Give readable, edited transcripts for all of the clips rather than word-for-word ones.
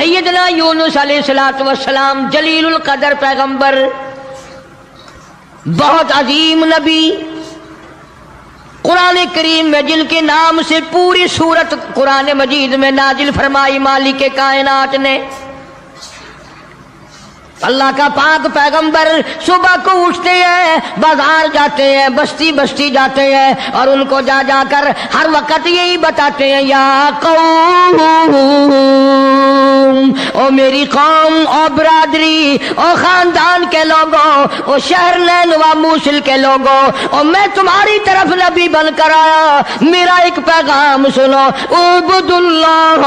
سیدنا یونس علیہ السلام جلیل القدر پیغمبر، بہت عظیم نبی، قرآن کریم میں جن کے نام سے پوری سورت قرآن مجید میں نازل فرمائی مالک کائنات نے۔ اللہ کا پاک پیغمبر صبح کو اٹھتے ہیں، بازار جاتے ہیں، بستی بستی جاتے ہیں، اور ان کو جا جا کر ہر وقت یہی بتاتے ہیں، یا قوم، او میری قوم، او برادری، او خاندان کے لوگوں، او شہر نینوا موصل کے لوگوں، او میں تمہاری طرف نبی بن کر آیا، میرا ایک پیغام سنو، اعبد اللہ،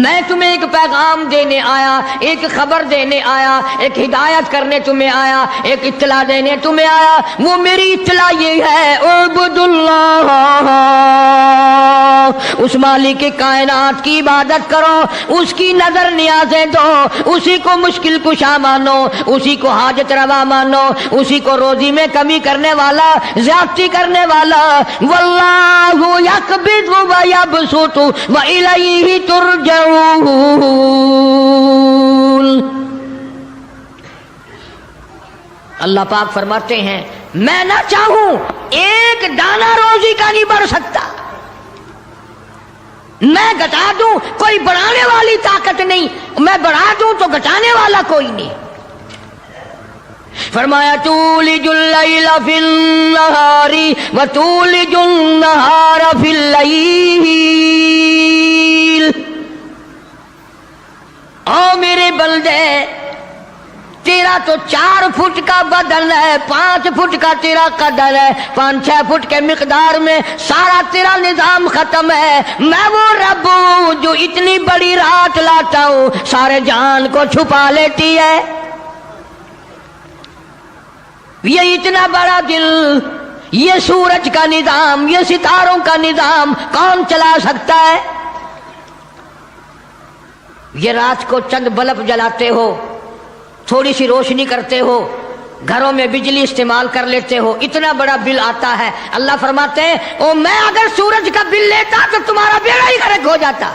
میں تمہیں ایک پیغام دینے آیا، ایک خبر دینے آیا، ایک ہدایت کرنے تمہیں آیا، ایک اطلاع دینے تمہیں آیا۔ وہ میری اطلاع یہ ہے، اعبد اللہ، اس مالک کائنات کی عبادت کرو، اس کی نظر نیازیں دو، اسی کو مشکل کشا مانو، اسی کو حاجت روا مانو، اسی کو روزی میں کمی کرنے والا، زیادتی کرنے والا۔ واللہ یقبض ویبسط والیہ ترجعون۔ اللہ پاک فرماتے ہیں میں نہ چاہوں ایک دانہ روزی کا نہیں بڑھ سکتا، میں گھٹا دوں کوئی بڑھانے والی طاقت نہیں، میں بڑھا دوں تو گھٹانے والا کوئی نہیں۔ فرمایا تولج اللیل فی النہار وتولج النہار فی اللیل۔ او میرے بندے، تیرا تو 4 فٹ کا بدن ہے، 5 فٹ کا تیرا قدر ہے، 5-6 فٹ کے مقدار میں سارا تیرا نظام ختم ہے۔ میں وہ رب ہوں جو اتنی بڑی رات لاتا ہوں، سارے جہان کو چھپا لیتی ہے۔ یہ اتنا بڑا دل، یہ سورج کا نظام، یہ ستاروں کا نظام کون چلا سکتا ہے؟ یہ رات کو چند بلب جلاتے ہو، تھوڑی سی روشنی کرتے ہو، گھروں میں بجلی استعمال کر لیتے ہو، اتنا بڑا بل آتا ہے۔ اللہ فرماتے ہیں او میں اگر سورج کا بل لیتا تو تمہارا بیڑا ہی غرق ہو جاتا۔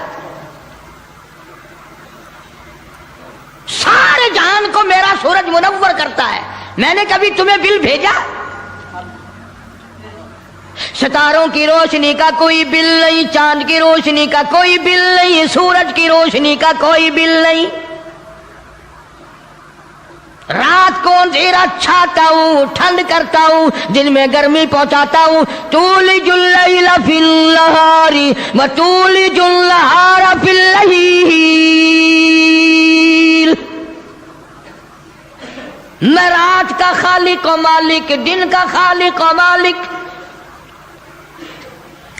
سارے جہان کو میرا سورج منور کرتا ہے، میں نے کبھی تمہیں بل بھیجا؟ ستاروں کی روشنی کا کوئی بل نہیں، چاند کی روشنی کا کوئی بل نہیں، سورج کی روشنی کا کوئی بل نہیں۔ رات کو اندھیرا چھاتا ہوں، ٹھنڈ کرتا ہوں، دن میں گرمی پہنچاتا ہوں۔ تولج اللیل فی النہار وتولج النہار فی اللیل۔ میں رات کا خالق و مالک، دن کا خالق و مالک،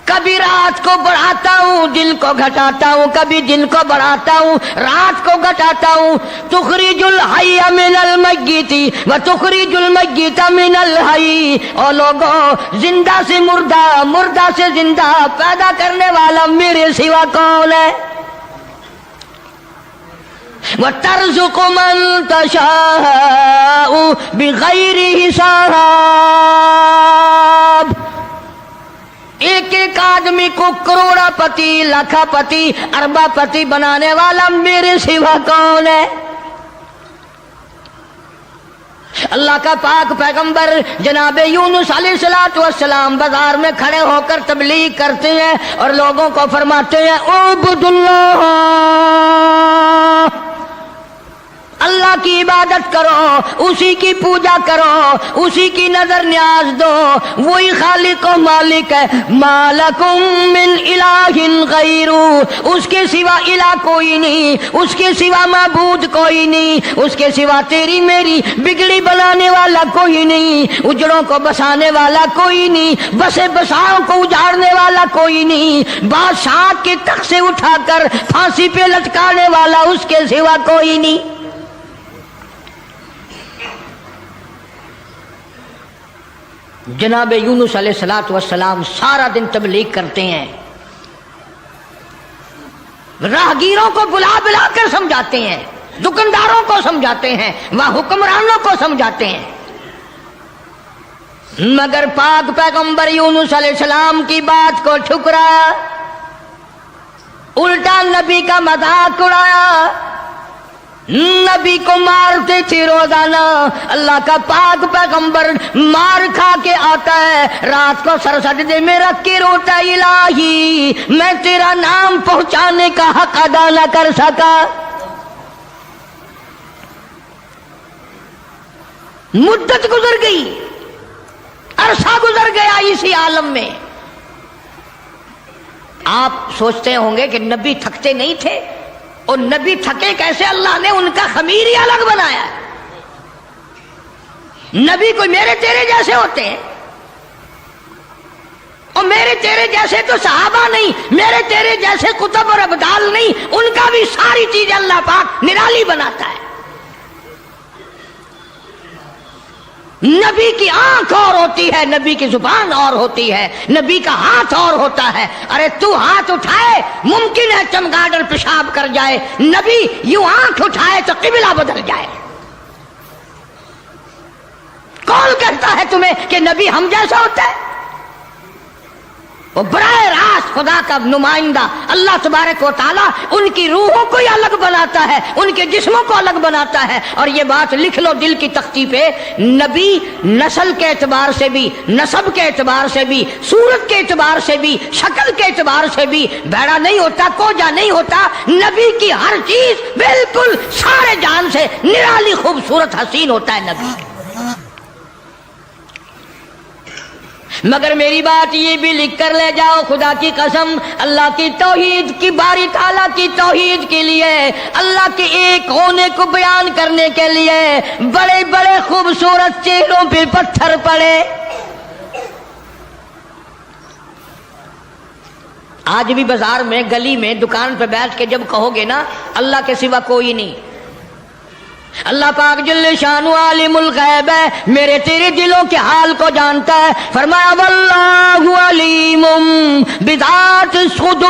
کبھی رات کو بڑھاتا ہوں، دن کو گھٹاتا ہوں، کبھی دن کو بڑھاتا ہوں، رات کو گھٹاتا ہوں۔ تخرج الحی من المیت وتخرج المیت من الحی۔ اور لوگوں، زندہ سے مردہ، مردہ سے زندہ پیدا کرنے والا میرے سوا کون ہے؟ وَتَرْزُقُ مَن تَشَاءُ بِغَيْرِ حساب۔ ایک ایک آدمی کو کروڑا پتی، لاکھا پتی، اربا پتی بنانے والا میرے سوا کون ہے؟ اللہ کا پاک پیغمبر جناب یونس علیہ السلام بازار میں کھڑے ہو کر تبلیغ کرتے ہیں اور لوگوں کو فرماتے ہیں اعبد اللہ، اللہ کی عبادت کرو، اسی کی پوجا کرو، اسی کی نظر نیاز دو، وہی خالق و مالک ہے۔ ما لکم من الہ غیر، اس کے سوا الہ کوئی نہیں، اس کے سوا معبود کوئی نہیں، اس کے سوا تیری میری بگڑی بنانے والا کوئی نہیں، اجڑوں کو بسانے والا کوئی نہیں، بسے بساؤں کو اجاڑنے والا کوئی نہیں، بادشاہ کے تخت سے اٹھا کر پھانسی پہ لٹکانے والا اس کے سوا کوئی نہیں۔ جناب یونس علیہ السلام سارا دن تبلیغ کرتے ہیں، راہگیروں کو بلا بلا کر سمجھاتے ہیں، دکانداروں کو سمجھاتے ہیں، وہاں حکمرانوں کو سمجھاتے ہیں، مگر پاک پیغمبر یونس علیہ السلام کی بات کو ٹھکرایا۔ نبی کا مذاق اڑایا، نبی کو مارتے تھے روزانہ۔ اللہ کا پاک پیغمبر مار کھا کے آتا ہے، رات کو سر سجدے میں رکھ کے روتا، الہی میں تیرا نام پہنچانے کا حق ادا نہ کر سکا۔ مدت گزر گئی، عرصہ گزر گیا اسی عالم میں۔ آپ سوچتے ہوں گے کہ نبی تھکتے نہیں تھے، اور نبی تھکے کیسے؟ اللہ نے ان کا خمیر ہی الگ بنایا ہے۔ نبی کوئی میرے تیرے جیسے ہوتے ہیں، اور میرے تیرے جیسے تو صحابہ نہیں، میرے تیرے جیسے کتب اور ابدال نہیں، ان کا بھی ساری چیزیں اللہ پاک نرالی بناتا ہے۔ نبی کی آنکھ اور ہوتی ہے، نبی کی زبان اور ہوتی ہے، نبی کا ہاتھ اور ہوتا ہے۔ ارے تو ہاتھ اٹھائے ممکن ہے چمگادڑ پیشاب کر جائے، نبی یوں آنکھ اٹھائے تو قبلہ بدل جائے۔ کون کہتا ہے تمہیں کہ نبی ہم جیسا ہوتا ہے؟ وہ براہ راست خدا کا نمائندہ اللہ تبارک و تعالیٰ ان کی روحوں کو ہی الگ بناتا ہے، ان کے جسموں کو الگ بناتا ہے۔ اور یہ بات لکھ لو دل کی تختی پہ، نبی نسل کے اعتبار سے بھی، نسب کے اعتبار سے بھی، صورت کے اعتبار سے بھی، شکل کے اعتبار سے بھی بھیڑا نہیں ہوتا، کوجا نہیں ہوتا۔ نبی کی ہر چیز بالکل سارے جان سے نرالی خوبصورت حسین ہوتا ہے نبی۔ مگر میری بات یہ بھی لکھ کر لے جاؤ، خدا کی قسم، اللہ کی توحید کی، باری تعالیٰ کی توحید کے لیے، اللہ کے ایک ہونے کو بیان کرنے کے لیے بڑے بڑے خوبصورت چہروں پہ پتھر پڑے۔ آج بھی بازار میں، گلی میں، دکان پہ بیٹھ کے جب کہو گے نا اللہ کے سوا کوئی نہیں، اللہ پاک جل شانہ عالم الغیب ہے، میرے تیرے دلوں کے حال کو جانتا ہے۔ فرمایا واللہ علیم بذات الصدور،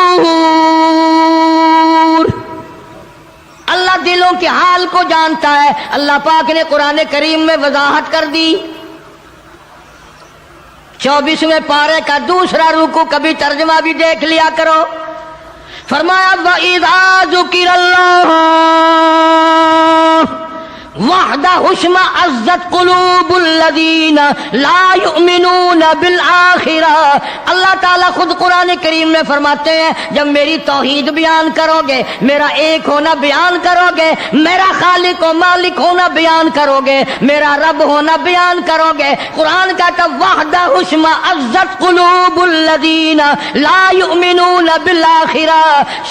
اللہ دلوں کے حال کو جانتا ہے۔ اللہ پاک نے قرآن کریم میں وضاحت کر دی، 24ویں پارے کا دوسرا رکوع، کبھی ترجمہ بھی دیکھ لیا کرو۔ فرمایا وَإِذَا ذُكِرَ اللَّهُ وَحْدَهُ اشْمَأَزَّتْ قُلُوبُ الَّذِينَ لَا يُؤْمِنُونَ بِالْآخِرَةِ۔ اللہ تعالیٰ خود قرآن کریم میں فرماتے ہیں جب میری توحید بیان کرو گے، میرا ایک ہونا بیان کرو گے، میرا خالق و مالک ہونا بیان کرو گے، میرا رب ہونا بیان کرو گے، قرآن کہتا وَحْدَهُ اشْمَأَزَّتْ قُلُوبُ الَّذِينَ لَا يُؤْمِنُونَ بِالْآخِرَةِ،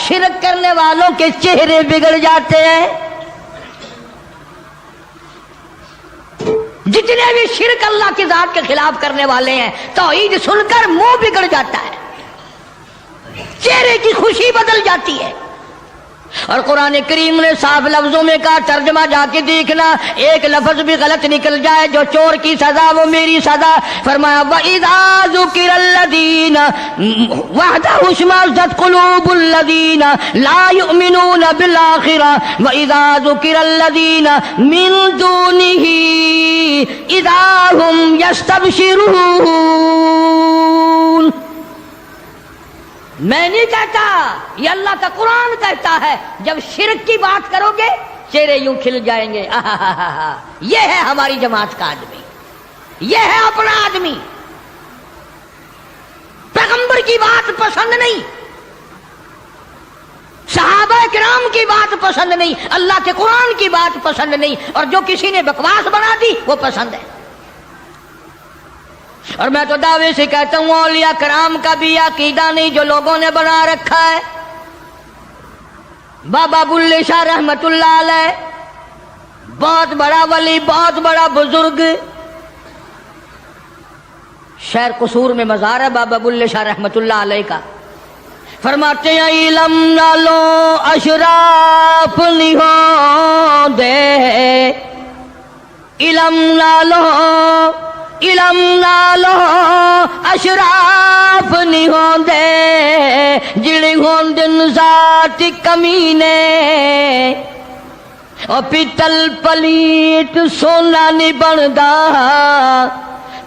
شرک کرنے والوں کے چہرے بگڑ جاتے ہیں۔ جتنے بھی شرک اللہ کی ذات کے خلاف کرنے والے ہیں، توحید سن کر منہ بگڑ جاتا ہے، چہرے کی خوشی بدل جاتی ہے۔ اور قرآن کریم نے صاف لفظوں میں کہا، ترجمہ جا کے دیکھنا، ایک لفظ بھی غلط نکل جائے، جو چور کی سزا وہ میری سزا۔ فرمایا وَإِذَا ذُكِرَ الَّذِينَ وَحْدَهُ اشْمَأَزَّتْ قُلُوبُ الَّذِينَ لَا يُؤْمِنُونَ بِالْآخِرَةِ وَإِذَا ذُكِرَ الَّذِينَ مِن دُونِهِ إِذَا هُمْ يَسْتَبْشِرُونَ۔ میں نہیں کہتا، یہ اللہ کا قرآن کہتا ہے، جب شرک کی بات کرو گے چہرے یوں کھل جائیں گے۔ یہ ہے ہماری جماعت کا آدمی، یہ ہے اپنا آدمی۔ پیغمبر کی بات پسند نہیں، صحابہ کرام کی بات پسند نہیں، اللہ کے قرآن کی بات پسند نہیں، اور جو کسی نے بکواس بنا دی وہ پسند ہے۔ اور میں تو دعوے سے کہتا ہوں اولیاء کرام کا بھی عقیدہ نہیں جو لوگوں نے بنا رکھا ہے۔ بابا بلے شاہ رحمت اللہ علیہ بہت بڑا ولی، بہت بڑا بزرگ، شہر قصور میں مزار ہے بابا بلے شاہ رحمت اللہ علیہ کا۔ فرماتے ہیں علم نہ لو اشراف نہیں ہو دے، علم نہ لو، علم نہ لو اشراف نہیں ہوندے، جڑے ہوندن ذات کمینے، او پیتل پلیت سونا نہیں بندا،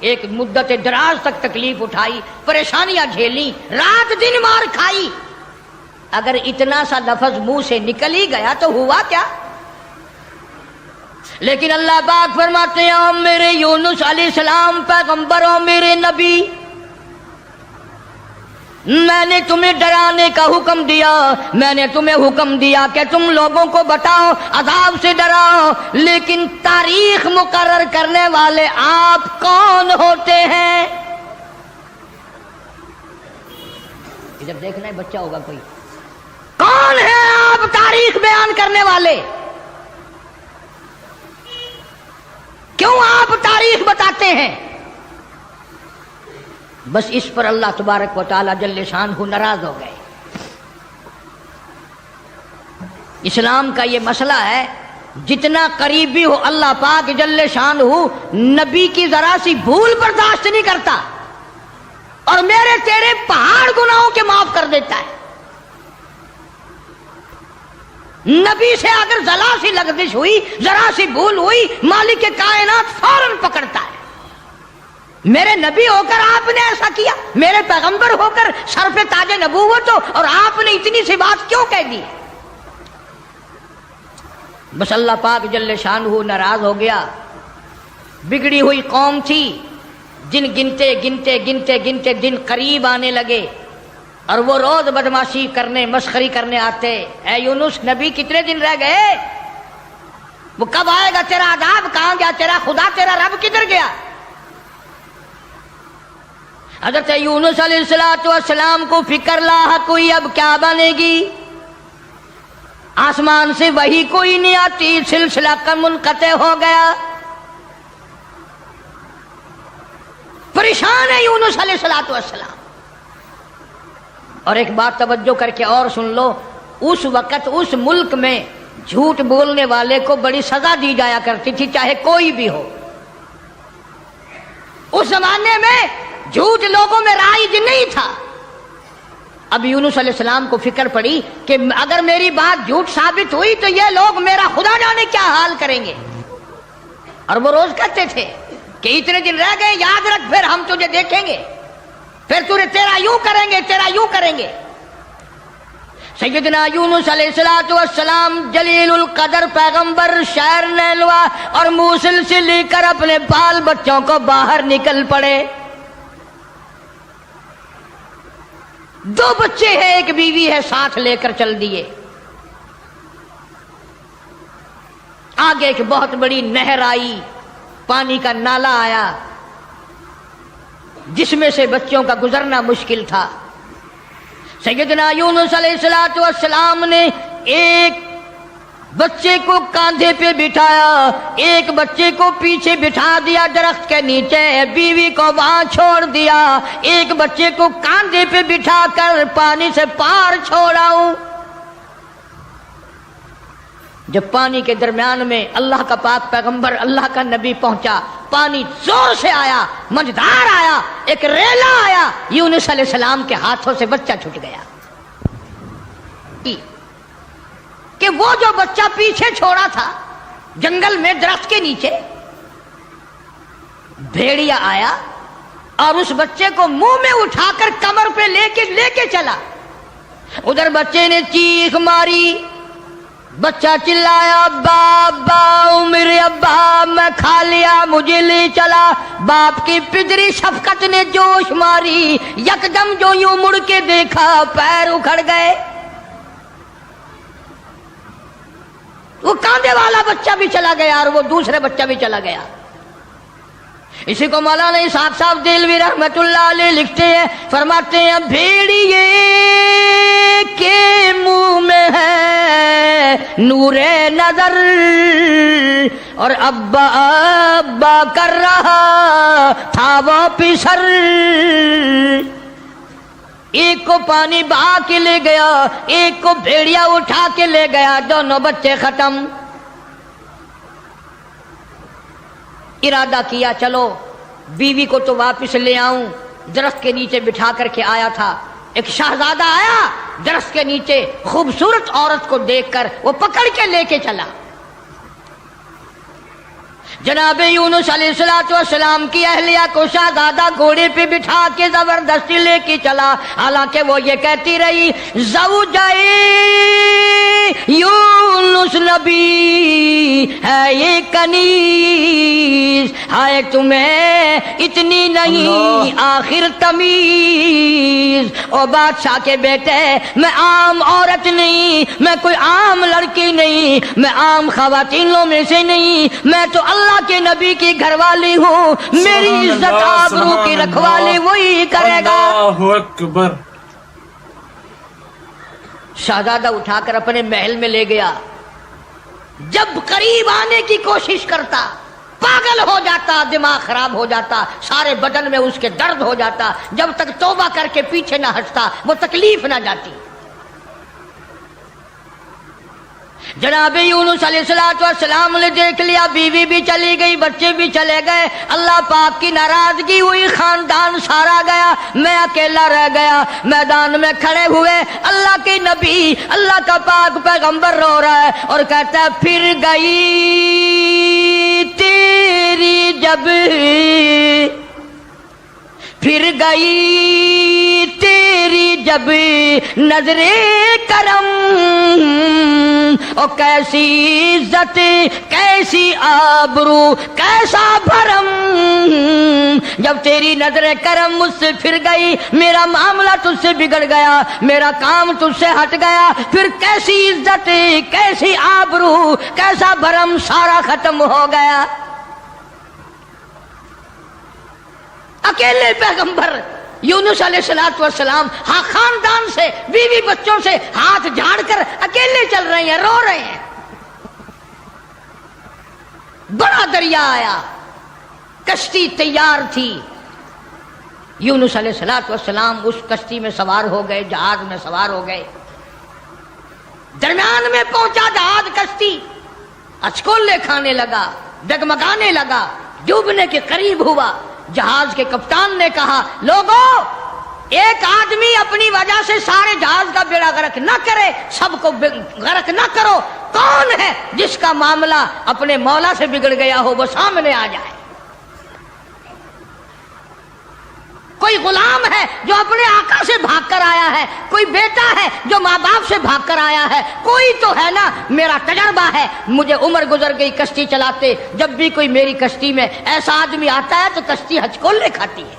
ایک مدت دراز تک تکلیف اٹھائی، پریشانیاں جھیلی، رات دن مار کھائی، اگر اتنا سا لفظ منہ سے نکل ہی گیا تو ہوا کیا؟ لیکن اللہ پاک فرماتے ہیں او میرے یونس علیہ السلام پیغمبر، او میرے نبی، میں نے تمہیں ڈرانے کا حکم دیا، میں نے تمہیں حکم دیا کہ تم لوگوں کو بتاؤ، عذاب سے ڈراؤ، لیکن تاریخ مقرر کرنے والے آپ کون ہوتے ہیں؟ ادھر دیکھنا ہے، بچہ ہوگا کوئی، کون ہے آپ تاریخ بیان کرنے والے؟ کیوں آپ تاریخ بتاتے ہیں؟ بس اس پر اللہ تبارک و تعالی جل شانہ ناراض ہو گئے۔ اسلام کا یہ مسئلہ ہے، جتنا قریبی ہو اللہ پاک جل شانہ نبی کی ذرا سی بھول برداشت نہیں کرتا، اور میرے تیرے پہاڑ گناہوں کے معاف کر دیتا ہے۔ نبی سے اگر ذرا سی لغزش ہوئی، ذرا سی بھول ہوئی، مالک کائنات فوراً پکڑتا ہے۔ میرے نبی ہو کر آپ نے ایسا کیا، میرے پیغمبر ہو کر سر پہ تاج نبوت ہو، اور آپ نے اتنی سی بات کیوں کہہ دی؟ بس اللہ پاک جل شانہ ناراض ہو گیا۔ بگڑی ہوئی قوم تھی، جن گنتے گنتے گنتے گنتے دن قریب آنے لگے، اور وہ روز بدماشی کرنے، مسخری کرنے آتے۔ اے یونس نبی کتنے دن رہ گئے؟ وہ کب آئے گا تیرا عذاب؟ کہاں گیا تیرا خدا؟ تیرا رب کدھر گیا؟ حضرت یونس علیہ السلام کو فکر لاحق کوئی اب کیا بنے گی؟ آسمان سے وہی کوئی نہیں آتی، سلسلہ کا منقطع ہو گیا۔ پریشان ہے یونس علیہ السلام۔ اور ایک بات توجہ کر کے اور سن لو، اس وقت اس ملک میں جھوٹ بولنے والے کو بڑی سزا دی جایا کرتی تھی، چاہے کوئی بھی ہو۔ اس زمانے میں جھوٹ لوگوں میں رائج نہیں تھا۔ اب یونس علیہ السلام کو فکر پڑی کہ اگر میری بات جھوٹ ثابت ہوئی تو یہ لوگ میرا خدا جانے کیا حال کریں گے۔ اور وہ روز کہتے تھے کہ اتنے دن رہ گئے، یاد رکھ، پھر ہم تجھے دیکھیں گے، پھر تیرا یوں کریں گے، تیرا یوں کریں گے۔ سیدنا یونس علیہ السلام جلیل القدر پیغمبر شہر نیلوا اور موصل سے لے کر اپنے بال بچوں کو باہر نکل پڑے۔ 2 بچے ہیں، ایک بیوی ہے، ساتھ لے کر چل دیے۔ آگے ایک بہت بڑی نہر آئی، پانی کا نالا آیا جس میں سے بچوں کا گزرنا مشکل تھا۔ سیدنا یونس علیہ السلام نے ایک بچے کو کاندھے پہ بٹھایا، ایک بچے کو پیچھے بٹھا دیا درخت کے نیچے، بیوی کو وہاں چھوڑ دیا، ایک بچے کو کاندھے پہ بٹھا کر پانی سے پار چھوڑاؤں۔ جب پانی کے درمیان میں اللہ کا پاک پیغمبر، اللہ کا نبی پہنچا، پانی زور سے آیا، مجدار آیا، ایک ریلا آیا، یونس علیہ السلام کے ہاتھوں سے بچہ چھوٹ گیا۔ کہ وہ جو بچہ پیچھے چھوڑا تھا جنگل میں درخت کے نیچے، بھیڑیا آیا اور اس بچے کو منہ میں اٹھا کر کمر پہ لے کے چلا۔ ادھر بچے نے چیخ ماری، بچہ چلایا، ابا ابا، میرے ابا، میں کھا لیا، مجھے لے چلا۔ باپ کی پدری شفقت نے جوش ماری، یکدم جو یوں مڑ کے دیکھا، پیر اکھڑ گئے۔ وہ کاندھے والا بچہ بھی چلا گیا اور وہ دوسرے بچہ بھی چلا گیا۔ اسی کو مولانا اسحاق صاحب دہلوی رحمت اللہ علیہ لکھتے ہیں، فرماتے ہیں بھیڑیے کے منہ میں ہے نور نظر اور ابا ابا کر رہا تھا وہ پسر۔ ایک کو پانی بہا کے لے گیا، ایک کو بھیڑیا اٹھا کے لے گیا، دونوں بچے ختم۔ ارادہ کیا چلو بیوی کو تو واپس لے آؤں، درخت کے نیچے بٹھا کر کے آیا تھا۔ ایک شہزادہ آیا درخت کے نیچے، خوبصورت عورت کو دیکھ کر وہ پکڑ کے لے کے چلا۔ جناب یونس علیہ السلام کی اہلیہ کو شہزادہ گھوڑے پہ بٹھا کے زبردستی لے کے چلا، حالانکہ وہ یہ کہتی رہی زوجائے یونس نبی ہے یہ کنیز، ہائے تمہیں اتنی نہیں آخر تمیز۔ او بادشاہ کے بیٹے، میں عام عورت نہیں، میں کوئی عام لڑکی نہیں، میں عام خواتینوں میں سے نہیں، میں تو اللہ کے نبی کی گھر والی ہوں، میری عزت آبرو کی رکھوالی وہی کرے گا۔ اللہ اکبر۔ شہزادہ اٹھا کر اپنے محل میں لے گیا، جب قریب آنے کی کوشش کرتا پاگل ہو جاتا، دماغ خراب ہو جاتا، سارے بدن میں اس کے درد ہو جاتا، جب تک توبہ کر کے پیچھے نہ ہٹتا وہ تکلیف نہ جاتی۔ جناب یونس علیہ السلام نے دیکھ لیا، بیوی بھی چلی گئی، بچے بھی چلے گئے، اللہ پاک کی ناراضگی ہوئی، خاندان سارا گیا، میں اکیلا رہ گیا۔ میدان میں کھڑے ہوئے اللہ کے نبی، اللہ کا پاک پیغمبر رو رہا ہے اور کہتا ہے پھر گئی تیری جب، پھر گئی تیری جب نظر کرم، او کیسی عزت کیسی آبرو کیسا بھرم، جب تیری نظر کرم مجھ سے پھر گئی، میرا معاملہ تجھ سے بگڑ گیا، میرا کام تجھ سے ہٹ گیا، پھر کیسی عزت کیسی آبرو کیسا بھرم سارا ختم ہو گیا۔ اکیلے پیغمبر یونس علیہ السلام ہاں خاندان سے بیوی بچوں سے ہاتھ جھاڑ کر اکیلے چل رہے ہیں، رو رہے ہیں۔ بڑا دریا آیا، کشتی تیار تھی، یونس علیہ السلام اس کشتی میں سوار ہو گئے، جہاز میں سوار ہو گئے، درمیان میں پہنچا جہاز، کشتی اچکولے کھانے لگا، ڈگمگانے لگا، ڈوبنے کے قریب ہوا۔ جہاز کے کپتان نے کہا لوگوں، ایک آدمی اپنی وجہ سے سارے جہاز کا بیڑا غرق نہ کرے، سب کو غرق نہ کرو، کون ہے جس کا معاملہ اپنے مولا سے بگڑ گیا ہو وہ سامنے آ جائے۔ کوئی غلام ہے جو اپنے آقا سے بھاگ کر آیا ہے، کوئی بیٹا ہے جو ماں باپ سے بھاگ کر آیا ہے، کوئی تو ہے نا، میرا تجربہ ہے، مجھے عمر گزر گئی کشتی چلاتے، جب بھی کوئی میری کشتی میں ایسا آدمی آتا ہے تو کشتی ہچکولے کھاتی ہے۔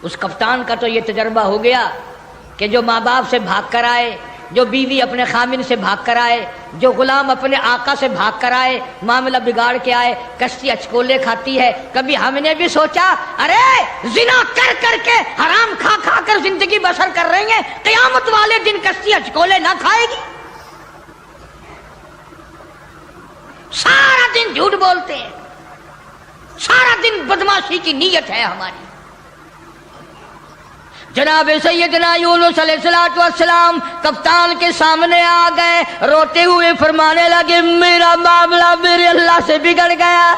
اس کپتان کا تو یہ تجربہ ہو گیا کہ جو ماں باپ سے بھاگ کر آئے، جو بیوی اپنے خامن سے بھاگ کر آئے، جو غلام اپنے آقا سے بھاگ کر آئے، معاملہ بگاڑ کے آئے، کشتی اچکولے کھاتی ہے۔ کبھی ہم نے بھی سوچا ارے زنا کر کر کے حرام کھا کھا کر زندگی بسر کر رہی ہیں، قیامت والے دن کشتی اچکولے نہ کھائے گی؟ سارا دن جھوٹ بولتے ہیں، سارا دن بدماشی کی نیت ہے ہماری۔ جناب سیدنا یونس علیہ السلام کپتان کے سامنے آ گئے، روتے ہوئے فرمانے لگے میرا معاملہ میرے اللہ سے بگڑ گیا،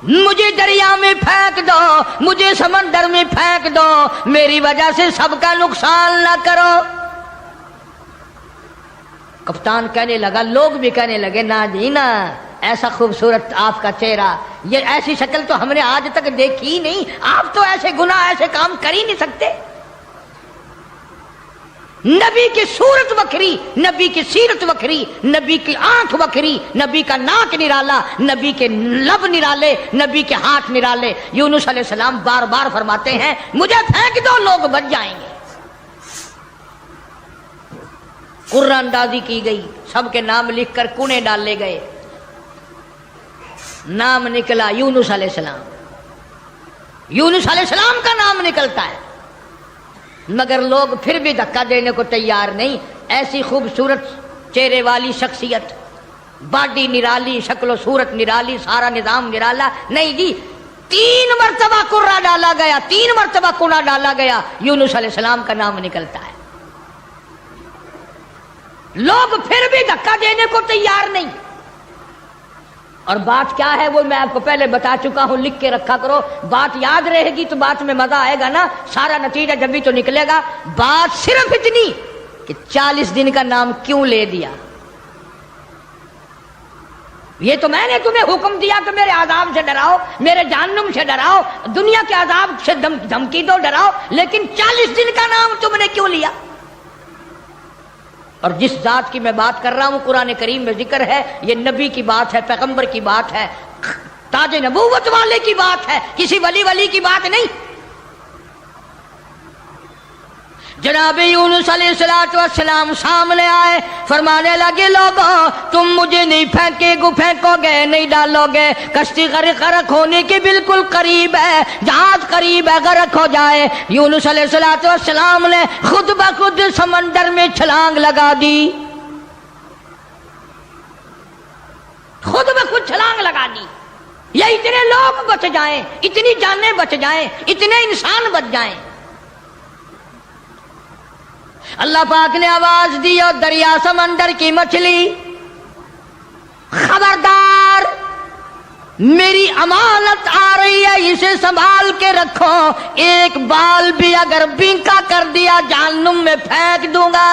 مجھے دریا میں پھینک دو، مجھے سمندر میں پھینک دو، میری وجہ سے سب کا نقصان نہ کرو۔ کپتان کہنے لگا، لوگ بھی کہنے لگے نا جی نا، ایسا خوبصورت آپ کا چہرہ، یہ ایسی شکل تو ہم نے آج تک دیکھی ہی نہیں، آپ تو ایسے گناہ ایسے کام کر ہی نہیں سکتے۔ نبی کی صورت وکری، نبی کی سیرت وکری، نبی کی آنکھ وکری، نبی کا ناک نرالا، نبی کے لب نرالے، نبی کے ہاتھ نرالے۔ یونس علیہ السلام بار بار فرماتے ہیں مجھے پھینک دو، لوگ بچ جائیں گے۔ قرآن اندازی کی گئی، سب کے نام لکھ کر کونے ڈالے گئے، نام نکلا یونس علیہ السلام۔ یونس علیہ السلام کا نام نکلتا ہے، مگر لوگ پھر بھی دھکا دینے کو تیار نہیں۔ ایسی خوبصورت چہرے والی شخصیت، باڈی نرالی، شکل و صورت نرالی، سارا نظام نرالا، نہیں جی 3 مرتبہ قرہ ڈالا گیا، 3 مرتبہ کونا ڈالا گیا، یونس علیہ السلام کا نام نکلتا ہے۔ لوگ پھر بھی دھکا دینے کو تیار نہیں۔ اور بات کیا ہے وہ میں آپ کو پہلے بتا چکا ہوں، لکھ کے رکھا کرو، بات یاد رہے گی تو بات میں مزہ آئے گا نا، سارا نتیجہ جب بھی تو نکلے گا۔ بات صرف اتنی کہ 40 دن کا نام کیوں لے دیا؟ یہ تو میں نے تمہیں حکم دیا کہ میرے عذاب سے ڈراؤ، میرے جہنم سے ڈراؤ، دنیا کے عذاب سے دھمکی دو، ڈراؤ، لیکن 40 دن کا نام تم نے کیوں لیا؟ اور جس ذات کی میں بات کر رہا ہوں قرآن کریم میں ذکر ہے، یہ نبی کی بات ہے، پیغمبر کی بات ہے، تاج نبوت والے کی بات ہے، کسی ولی کی بات نہیں۔ جناب یونس علیہ السلام سامنے آئے، فرمانے لگے لوگوں تم مجھے نہیں پھینکو گے، نہیں ڈالو گے، کشتی غرق ہونے کے بالکل قریب ہے، جہاز قریب ہے غرق ہو جائے۔ یونس علیہ السلام نے خود بخود سمندر میں چھلانگ لگا دی، خود بخود چھلانگ لگا دی، یا اتنے لوگ بچ جائیں، اتنی جانیں بچ جائیں، اتنے انسان بچ جائیں۔ اللہ پاک نے آواز دی اور دریا سمندر کی مچھلی خبردار، میری امانت آ رہی ہے، اسے سنبھال کے رکھو، ایک بال بھی اگر بینکا کر دیا جہنم میں پھینک دوں گا۔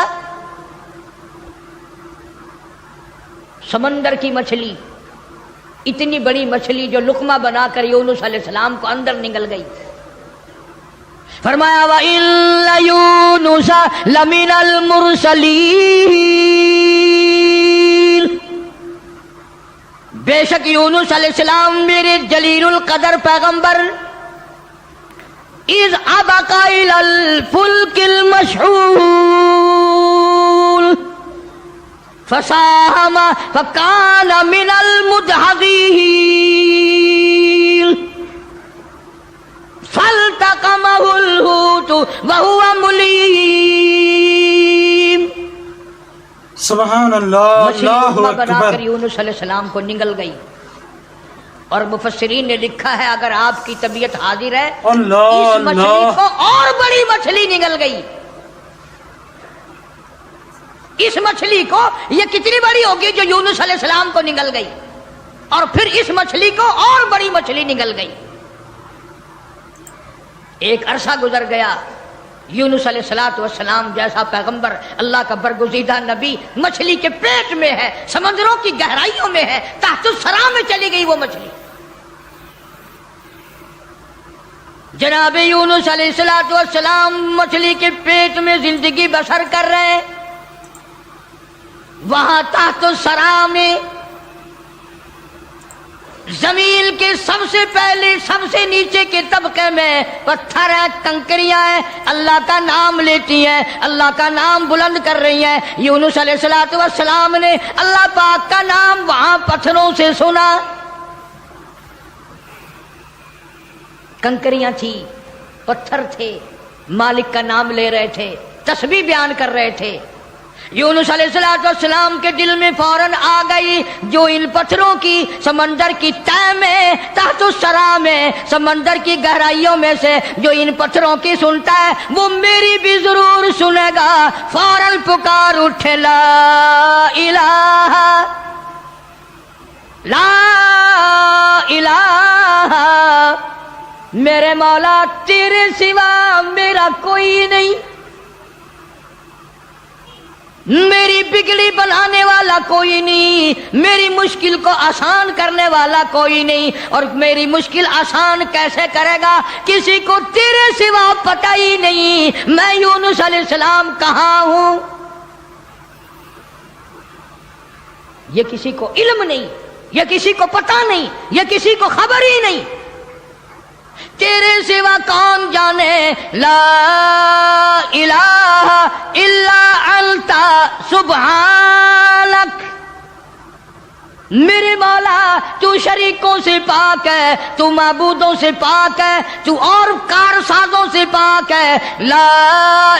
سمندر کی مچھلی، اتنی بڑی مچھلی جو لقمہ بنا کر یونس علیہ السلام کو اندر نگل گئی۔ فرمایا وَإِنَّ يُونُسَ لَمِنَ الْمُرْسَلِينَ، بے شک یونس علیہ السلام میرے جلیل القدر پیغمبر، اِذْ أَبَقَ إِلَى الْفُلْكِ الْمَشْحُونِ فَسَاهَمَ فَكَانَ مِنَ الْمُدْحَضِينَ فَالْتَقَمَهُ الْحُوتُ وَهُوَ مُلِيمٌ۔ سبحان اللہ، اللہ بنا اکبر۔ کر یونس علیہ السلام کو نگل گئی، اور مفسرین نے لکھا ہے اگر آپ کی طبیعت حاضر ہے، اللہ اس مچھلی اللہ، کو اور بڑی مچھلی نگل گئی۔ اس مچھلی کو، یہ کتنی بڑی ہوگی جو یونس علیہ السلام کو نگل گئی، اور پھر اس مچھلی کو اور بڑی مچھلی نگل گئی۔ ایک عرصہ گزر گیا، یونس علیہ السلام جیسا پیغمبر، اللہ کا برگزیدہ نبی مچھلی کے پیٹ میں ہے، سمندروں کی گہرائیوں میں ہے، تحت الثرا میں چلی گئی وہ مچھلی۔ جناب یونس علیہ السلام مچھلی کے پیٹ میں زندگی بسر کر رہے ہیں، وہاں تحت الثرا میں زمین کے سب سے پہلے سب سے نیچے کے طبقے میں پتھر ہے، کنکریاں ہیں، اللہ کا نام لیتی ہیں، اللہ کا نام بلند کر رہی ہیں۔ یونس علیہ السلام نے اللہ پاک کا نام وہاں پتھروں سے سنا، کنکریاں تھی، پتھر تھے، مالک کا نام لے رہے تھے، تسبیح بیان کر رہے تھے۔ یونس علیہ السلام کے دل میں فوراً آ گئی، جو ان پتھروں کی سمندر کی تہ میں، تحت الثرا میں، سمندر کی گہرائیوں میں سے جو ان پتھروں کی سنتا ہے وہ میری بھی ضرور سنے گا۔ فوراً پکار اٹھے لا الہ لا الہ، میرے مولا تیرے سوا میرا کوئی نہیں، میری بگڑی بنانے والا کوئی نہیں، میری مشکل کو آسان کرنے والا کوئی نہیں، اور میری مشکل آسان کیسے کرے گا کسی کو تیرے سوا پتہ ہی نہیں، میں یونس علیہ السلام کہاں ہوں یہ کسی کو علم نہیں، یہ کسی کو پتہ نہیں، یہ کسی کو خبر ہی نہیں، تیرے سوا کون جانے۔ لا الہ الا انت سبحانک، میرے مولا تو شریکوں سے پاک ہے، تو معبودوں سے پاک ہے، تو اور کارسازوں سے پاک ہے۔ لا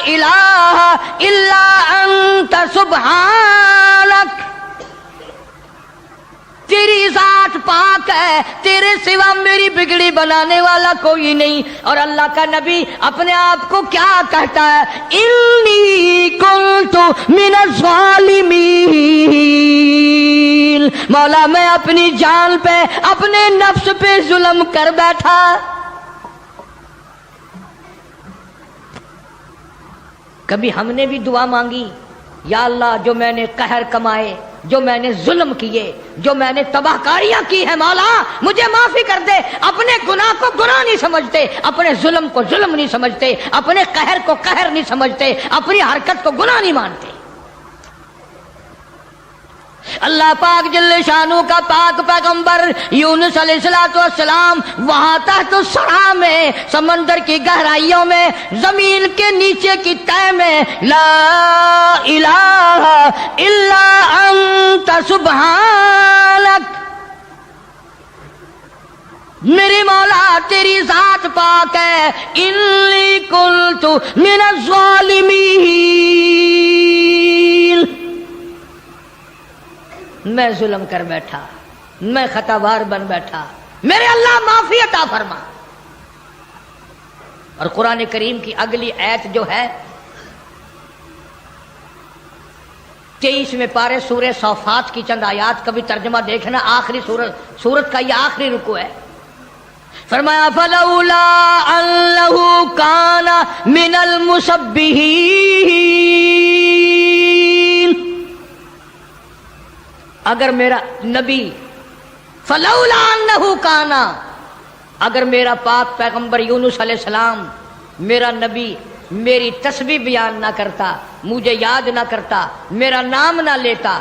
الہ الا انت سبحانک، تیری ذات پاک ہے، تیرے سوا میری بگڑی بنانے والا کوئی نہیں۔ اور اللہ کا نبی اپنے آپ کو کیا کہتا ہے؟ انی کنت من الظالمین، مولا میں اپنی جان پہ، اپنے نفس پہ ظلم کر بیٹھا۔ کبھی ہم نے بھی دعا مانگی یا اللہ جو میں نے قہر کمائے، جو میں نے ظلم کیے، جو میں نے تباہ کاریاں کی ہیں، مولا مجھے معافی کر دے۔ اپنے گناہ کو گناہ نہیں سمجھتے، اپنے ظلم کو ظلم نہیں سمجھتے، اپنے قہر کو قہر نہیں سمجھتے، اپنی حرکت کو گناہ نہیں مانتے۔ اللہ پاک جل شانہ کا پاک پیغمبر یونس علیہ السلام وہاں تحت الثرى میں، سمندر کی گہرائیوں میں، زمین کے نیچے کی تہہ میں، لا الہ الا انت سبحانک، میری مولا تیری ذات پاک ہے، انی کنت من الظالمین، میں ظلم کر بیٹھا، میں خطا بار بن بیٹھا، میرے اللہ معافی عطا فرما۔ اور قرآن کریم کی اگلی آیت جو ہے 23ویں پارے سورہ صافات کی چند آیات کا بھی ترجمہ دیکھنا، آخری سورت کا یہ آخری رکوع ہے۔ فرمایا فلولا انہ کان من المسبحین، اگر میرا نبی، فلولا انہ کانا، اگر میرا پاک پیغمبر یونس علیہ السلام میرا نبی میری تسبیح بیان نہ کرتا، مجھے یاد نہ کرتا، میرا نام نہ لیتا،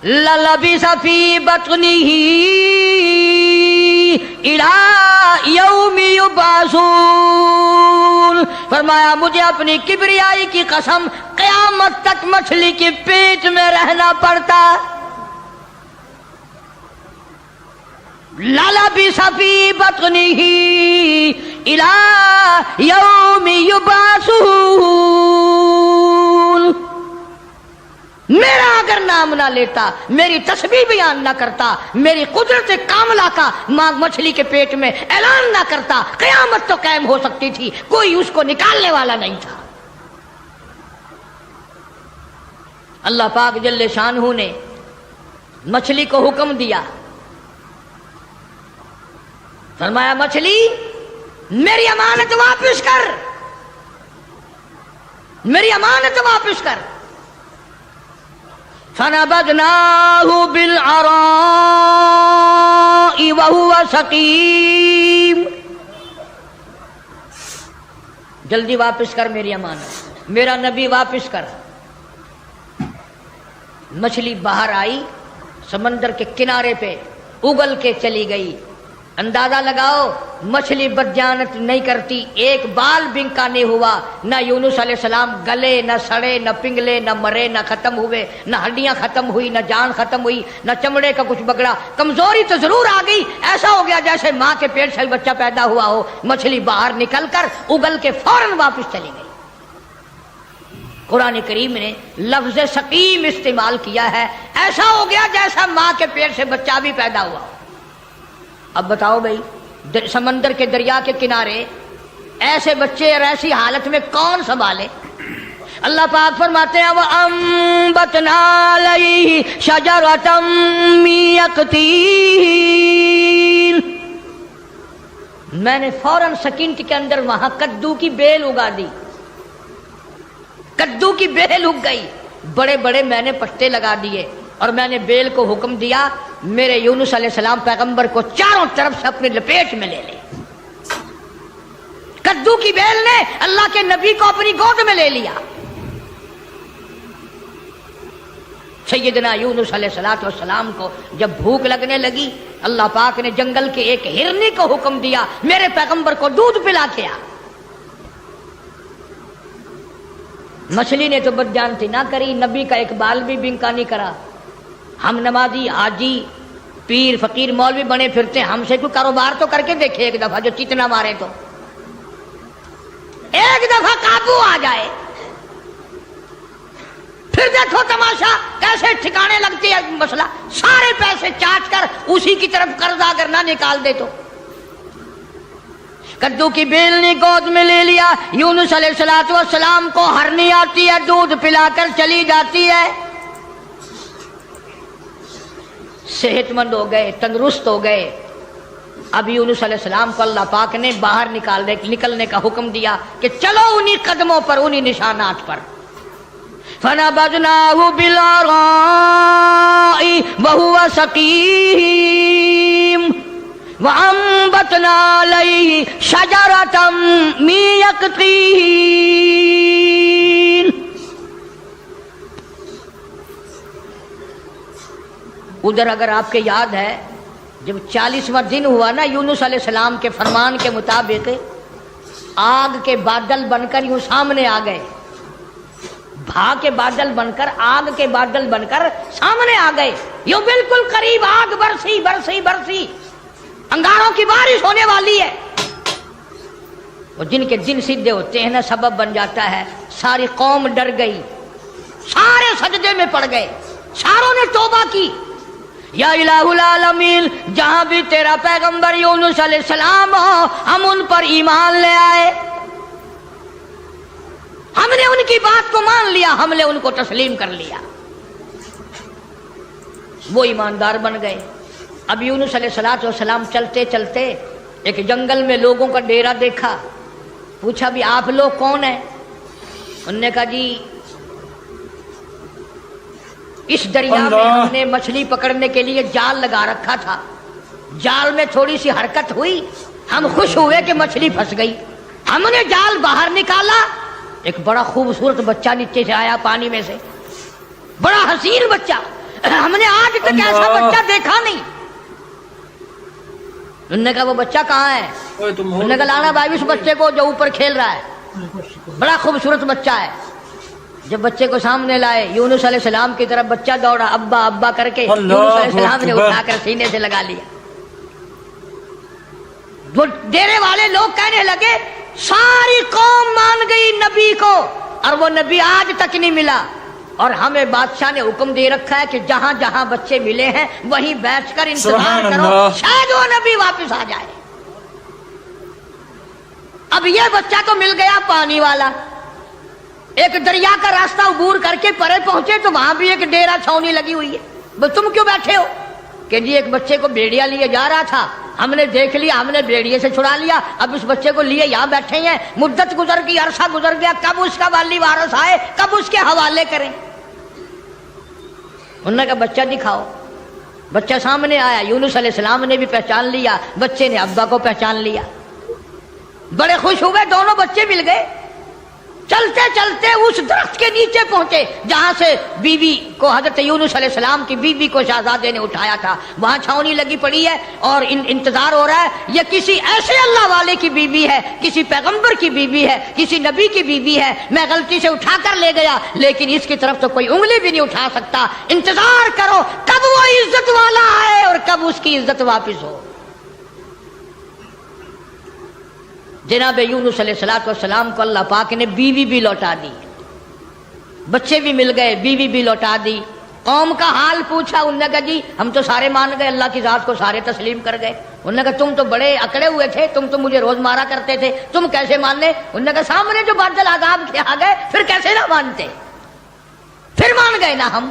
للبث فی بطنہ الی یوم یبعثون، فرمایا مجھے اپنی کبریائی کی قسم قیامت تک مچھلی کی پیٹ میں رہنا پڑتا۔ للبث فی بطنہ الی یوم یبعثون، میرا اگر نام نہ لیتا، میری تسبیح بیان نہ کرتا، میری قدرت کاملہ کا مچھلی کے پیٹ میں اعلان نہ کرتا، قیامت تو قائم ہو سکتی تھی، کوئی اس کو نکالنے والا نہیں تھا۔ اللہ پاک جل شانہ نے مچھلی کو حکم دیا، فرمایا مچھلی میری امانت واپس کر، میری امانت واپس کر۔ فنبذناہ بالعراء وہو سقیم، جلدی واپس کر میری امانت، میرا نبی واپس کر۔ مچھلی باہر آئی، سمندر کے کنارے پہ اگل کے چلی گئی۔ اندازہ لگاؤ مچھلی بدجانت نہیں کرتی، ایک بال بنکا نہیں ہوا، نہ یونس علیہ السلام گلے، نہ سڑے، نہ پنگلے، نہ مرے، نہ ختم ہوئے، نہ ہڈیاں ختم ہوئی، نہ جان ختم ہوئی، نہ چمڑے کا کچھ بگڑا۔ کمزوری تو ضرور آ گئی، ایسا ہو گیا جیسے ماں کے پیٹ سے بچہ پیدا ہوا ہو۔ مچھلی باہر نکل کر اگل کے فوراً واپس چلی گئی۔ قرآن کریم نے لفظ سقیم استعمال کیا ہے، ایسا ہو گیا جیسا ماں کے پیٹ سے بچہ بھی پیدا ہوا ہو۔ اب بتاؤ بھائی، سمندر کے دریا کے کنارے ایسے بچے اور ایسی حالت میں کون سنبھالے؟ اللہ پاک فرماتے ہیں وَأَنبَتْنَا عَلَيْهِ شَجَرَةً مِّن يَقْطِينٍ، میں نے فوراً سکینت کے اندر وہاں کدو کی بیل اگا دی، کدو کی بیل اگ گئی، بڑے بڑے میں نے پتے لگا دیے، اور میں نے بیل کو حکم دیا میرے یونس علیہ السلام پیغمبر کو چاروں طرف سے اپنے لپیٹ میں لے لے۔ کدو کی بیل نے اللہ کے نبی کو اپنی گود میں لے لیا۔ سیدنا یونس علیہ السلام کو جب بھوک لگنے لگی، اللہ پاک نے جنگل کے ایک ہرنی کو حکم دیا میرے پیغمبر کو دودھ پلا کے آ۔ مچھلی نے تو بدجانتی نہ کری، نبی کا ایک بال بھی بنکا نہیں کرا۔ ہم نمازی، حاجی، پیر، فقیر، مولوی بنے پھرتے، ہم سے کوئی کاروبار تو کر کے دیکھے ایک دفعہ، جو چتنا مارے تو ایک دفعہ قابو آ جائے، پھر دیکھو تماشا کیسے ٹھکانے لگتی ہے مسئلہ۔ سارے پیسے چاٹ کر اسی کی طرف قرضہ اگر نہ نکال دے تو۔ کدو کی بیل نے گود میں لے لیا، یونس علیہ السلام کو ہرنی آتی ہے، دودھ پلا کر چلی جاتی ہے، صحت مند ہو گئے، تندرست ہو گئے۔ اب یونس علیہ السلام کو اللہ پاک نے باہر نکلنے کا حکم دیا کہ چلو انہی قدموں پر، انہی نشانات پر۔ فنبذناه بالعراء وهو سقيم وأنبتنا عليه شجرة من يقطين. ادھر اگر آپ کے یاد ہے جب 40واں دن ہوا نا یونس علیہ السلام کے فرمان کے مطابق آگ کے بادل بن کر یوں سامنے آ گئے، بھا کے بادل بن کر، آگ کے بادل بن کر سامنے آ گئے، یوں بالکل قریب آگ برسی برسی برسی، انگاروں کی بارش ہونے والی ہے. اور جن کے دن سیدھے ہوتے ہیں نا سبب بن جاتا ہے. ساری قوم ڈر گئی، سارے سجدے میں پڑ گئے، ساروں نے توبہ کی. یا الہ العالمین، جہاں بھی تیرا پیغمبر یونس علیہ السلام ہو ہم ان پر ایمان لے آئے، ہم نے ان کی بات کو مان لیا، ہم نے ان کو تسلیم کر لیا. وہ ایماندار بن گئے. اب یونس علیہ السلام چلتے چلتے ایک جنگل میں لوگوں کا ڈیرا دیکھا. پوچھا بھی آپ لوگ کون ہیں؟ انہوں نے کہا جی اس دریا میں ہم نے مچھلی پکڑنے کے لیے جال لگا رکھا تھا، جال میں تھوڑی سی حرکت ہوئی، ہم خوش ہوئے کہ مچھلی پھنس گئی، ہم نے جال باہر نکالا، ایک بڑا خوبصورت بچہ نیچے سے آیا پانی میں سے، بڑا حسین بچہ، ہم نے آج تک ایسا بچہ دیکھا نہیں. انہوں نے کہا وہ بچہ کہاں ہے؟ انہوں نے کہا لانا بھائی اس بچے کو جو اوپر کھیل رہا ہے، بڑا خوبصورت بچہ ہے. جب بچے کو سامنے لائے یونس علیہ السلام کی طرف بچہ دوڑا، ابا ابا کر کے یونس علیہ السلام نے اٹھا کر سینے سے لگا لیا. وہ ڈیرے والے لوگ کہنے لگے ساری قوم مان گئی نبی کو اور وہ نبی آج تک نہیں ملا، اور ہمیں بادشاہ نے حکم دے رکھا ہے کہ جہاں جہاں بچے ملے ہیں وہیں بیٹھ کر انتظار کرو، شاید وہ نبی واپس آ جائے. اب یہ بچہ تو مل گیا پانی والا، ایک دریا کا راستہ عبور کر کے پرے پہنچے تو وہاں بھی ایک ڈیرا چھاونی لگی ہوئی ہے. بس تم کیوں بیٹھے ہو؟ کہ جی ایک بچے کو بھیڑیا لیے جا رہا تھا، ہم نے دیکھ لیا، ہم نے بھیڑیے سے چھڑا لیا، اب اس بچے کو لیے یہاں بیٹھے ہیں، مدت گزر گئی، عرصہ گزر گیا، کب اس کا والی وارث آئے، کب اس کے حوالے کریں. انہوں نے کہا بچہ دکھاؤ. بچہ سامنے آیا، یونس علیہ السلام نے بھی پہچان لیا، بچے نے ابا کو پہچان لیا. بڑے خوش ہوئے، دونوں بچے مل گئے. چلتے چلتے اس درخت کے نیچے پہنچے جہاں سے بیوی کو، حضرت یونس علیہ السلام کی بیوی کو شہزادے نے اٹھایا تھا. وہاں چھاونی لگی پڑی ہے اور انتظار ہو رہا ہے یہ کسی ایسے اللہ والے کی بیوی ہے، کسی پیغمبر کی بیوی ہے، کسی نبی کی بیوی ہے. میں غلطی سے اٹھا کر لے گیا لیکن اس کی طرف تو کوئی انگلی بھی نہیں اٹھا سکتا. انتظار کرو کب وہ عزت والا آئے اور کب اس کی عزت واپس ہو. جناب یونس علیہ السلام کو اللہ پاک نے بیوی بھی لوٹا دی، بچے بھی مل گئے، بیوی بھی لوٹا دی. قوم کا حال پوچھا، انہوں نے کہا جی ہم تو سارے مان گئے، اللہ کی ذات کو سارے تسلیم کر گئے. انہوں نے کہا تم تو بڑے اکڑے ہوئے تھے، تم تو مجھے روز مارا کرتے تھے، تم کیسے ماننے؟ انہوں نے کہا سامنے جو بادل عذاب کے آ گئے پھر کیسے نہ مانتے، پھر مان گئے نا ہم.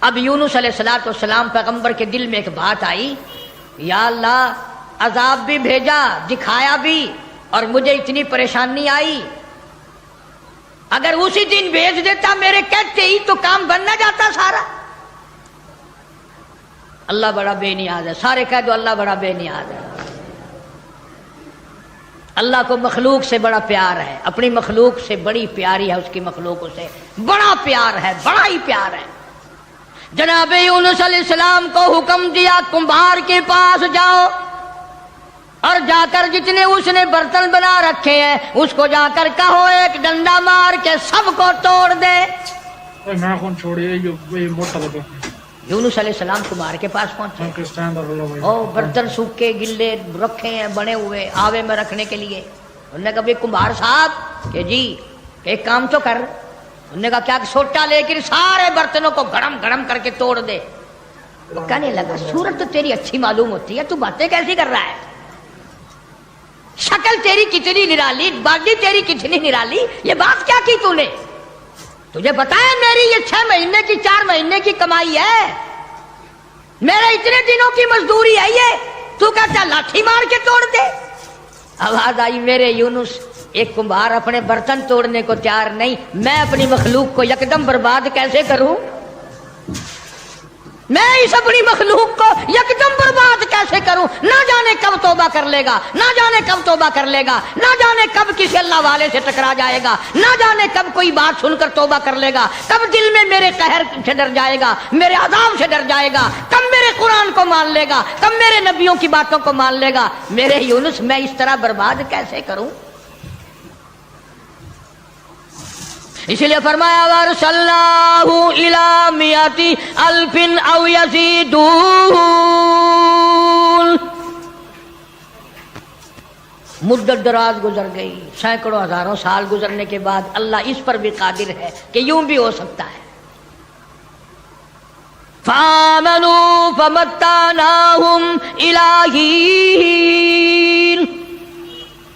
اب یونس علیہ السلام پیغمبر کے دل میں ایک بات آئی، یا اللہ عذاب بھی بھیجا، دکھایا بھی، اور مجھے اتنی پریشانی آئی، اگر اسی دن بھیج دیتا میرے کہتے ہی تو کام بن نہ جاتا سارا. اللہ بڑا بے نیاز ہے، سارے کہہ دو اللہ بڑا بے نیاز ہے. اللہ کو مخلوق سے بڑا پیار ہے، اپنی مخلوق سے بڑی پیاری ہے، اس کی مخلوقوں سے بڑا پیار ہے، بڑا ہی پیار ہے. جناب یونس علیہ السلام کو حکم دیا کمبھار کے پاس جاؤ اور جا کر جتنے اس نے برتن بنا رکھے ہیں اس کو جا کر کہو ایک ڈنڈا مار کے سب کو توڑ دے. یونس علیہ السلام کمبھار کے پاس پہنچے، برتن سوکھے گلے رکھے ہیں بنے ہوئے آوے میں رکھنے کے لیے. انہوں نے کہا بھائی کمبھار صاحب کہ جی ایک کام تو کر. انہوں نے کہا کیا؟ سوٹا لے کر سارے برتنوں کو گڑم گڑم کر کے توڑ دے. وہ کہنے لگا صورت تو تیری اچھی معلوم ہوتی ہے، تو باتیں کیسی کر رہا ہے، شکل تیری کتنی نرالی، باڈی تیری کتنی نرالی، یہ بات کیا کی تو نے؟ تجھے پتا ہے میری یہ 6 مہینے کی 4 مہینے کی کمائی ہے، میرے اتنے دنوں کی مزدوری ہے، یہ تو کہتا لاٹھی مار کے توڑ دے. آواز آئی میرے یونس ایک کمبھار اپنے برتن توڑنے کو تیار نہیں، میں اپنی مخلوق کو یکدم برباد کیسے کروں؟ میں اس اپنی مخلوق کو یکدم برباد کیسے کروں؟ نہ جانے کب توبہ کر لے گا، نہ جانے کب توبہ کر لے گا، نہ جانے کب کسی اللہ والے سے ٹکرا جائے گا، نہ جانے کب کوئی بات سن کر توبہ کر لے گا، کب دل میں میرے قہر سے ڈر جائے گا، میرے عذاب سے ڈر جائے گا، کب میرے قرآن کو مان لے گا، کب میرے نبیوں کی باتوں کو مان لے گا۔ میرے یونس میں اس طرح برباد کیسے کروں؟ اس لیے فرمایا وَأَرْسَلْنَاهُ إِلَىٰ مِائَةِ أَلْفٍ أَوْ يَزِيدُونَ۔ مدت دراز گزر گئی، سینکڑوں ہزاروں سال گزرنے کے بعد اللہ اس پر بھی قادر ہے کہ یوں بھی ہو سکتا ہے۔ فَآمَنُوا فَمَتَّعْنَاهُمْ إِلَىٰ حِينٍ۔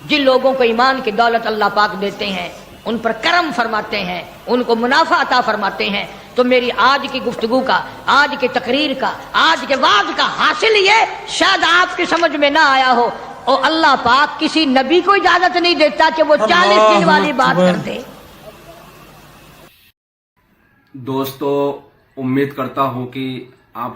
جن لوگوں کو ایمان کی دولت اللہ پاک دیتے ہیں، ان پر کرم فرماتے ہیں، ان کو منافع عطا فرماتے ہیں، تو میری آج کی گفتگو کا، آج کی تقریر کا، آج کے وعظ کا حاصل یہ شاید آپ کی سمجھ میں نہ آیا ہو، اور اللہ پاک کسی نبی کو اجازت نہیں دیتا کہ وہ 40 دن والی بات کر دے۔ دوستو، امید کرتا ہوں کہ آپ